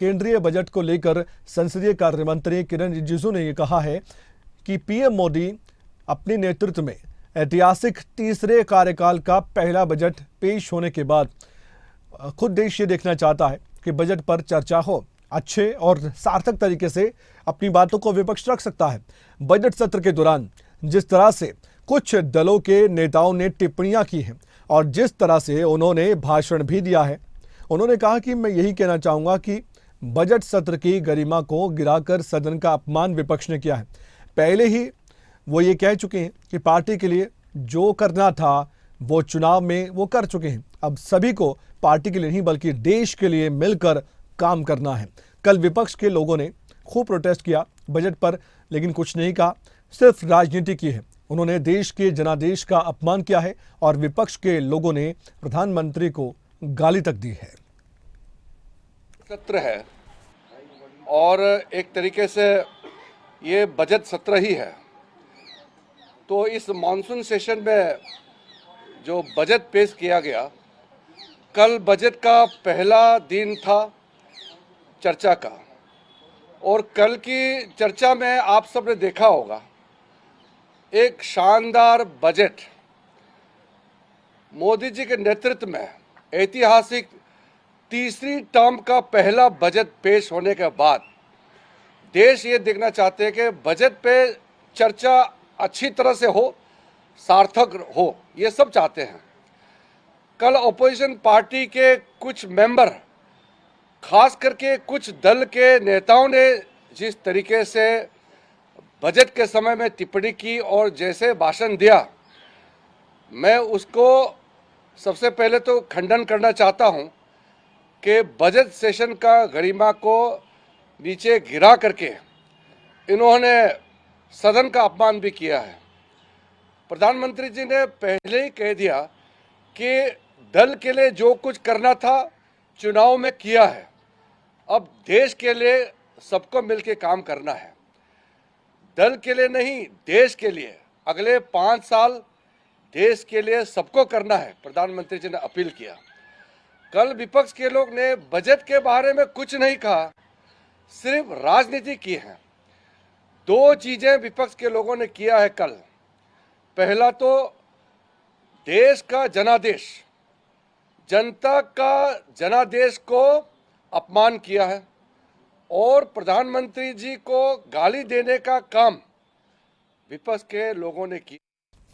केंद्रीय बजट को लेकर संसदीय कार्य मंत्री किरण रिजिजू ने यह कहा है कि पीएम मोदी अपने नेतृत्व में ऐतिहासिक तीसरे कार्यकाल का पहला बजट पेश होने के बाद खुद देश ये देखना चाहता है कि बजट पर चर्चा हो। अच्छे और सार्थक तरीके से अपनी बातों को विपक्ष रख सकता है। बजट सत्र के दौरान जिस तरह से कुछ दलों के नेताओं ने टिप्पणियां की हैं और जिस तरह से उन्होंने भाषण भी दिया है, उन्होंने कहा कि मैं यही कहना चाहूँगा कि बजट सत्र की गरिमा को गिराकर सदन का अपमान विपक्ष ने किया है। पहले ही वो ये कह चुके हैं कि पार्टी के लिए जो करना था वो चुनाव में वो कर चुके हैं। अब सभी को पार्टी के लिए नहीं बल्कि देश के लिए मिलकर काम करना है। कल विपक्ष के लोगों ने खूब प्रोटेस्ट किया बजट पर, लेकिन कुछ नहीं कहा, सिर्फ राजनीति की है। उन्होंने देश के जनादेश का अपमान किया है और विपक्ष के लोगों ने प्रधानमंत्री को गाली तक दी है। सत्र है और एक तरीके से ये बजट सत्र ही है, तो इस मॉनसून सेशन में जो बजट पेश किया गया, कल बजट का पहला दिन था चर्चा का, और कल की चर्चा में आप सबने देखा होगा एक शानदार बजट मोदी जी के नेतृत्व में ऐतिहासिक तीसरी टर्म का पहला बजट पेश होने के बाद देश ये देखना चाहते हैं कि बजट पे चर्चा अच्छी तरह से हो, सार्थक हो, ये सब चाहते हैं। कल ऑपोजिशन पार्टी के कुछ मेंबर, खास करके कुछ दल के नेताओं ने जिस तरीके से बजट के समय में टिप्पणी की और जैसे भाषण दिया, मैं उसको सबसे पहले तो खंडन करना चाहता हूं कि बजट सेशन का गरिमा को नीचे गिरा करके इन्होंने सदन का अपमान भी किया है। प्रधानमंत्री जी ने पहले ही कह दिया कि दल के लिए जो कुछ करना था चुनाव में किया है, अब देश के लिए सबको मिलकर काम करना है। दल के लिए नहीं, देश के लिए अगले 5 साल देश के लिए सबको करना है, प्रधानमंत्री जी ने अपील किया। कल विपक्ष के लोग ने बजट के बारे में कुछ नहीं कहा, सिर्फ राजनीति की है। 2 चीजें विपक्ष के लोगों ने किया है कल। पहला तो देश का जनादेश, जनता का जनादेश को अपमान किया है और प्रधानमंत्री जी को गाली देने का काम विपक्ष के लोगों ने किया।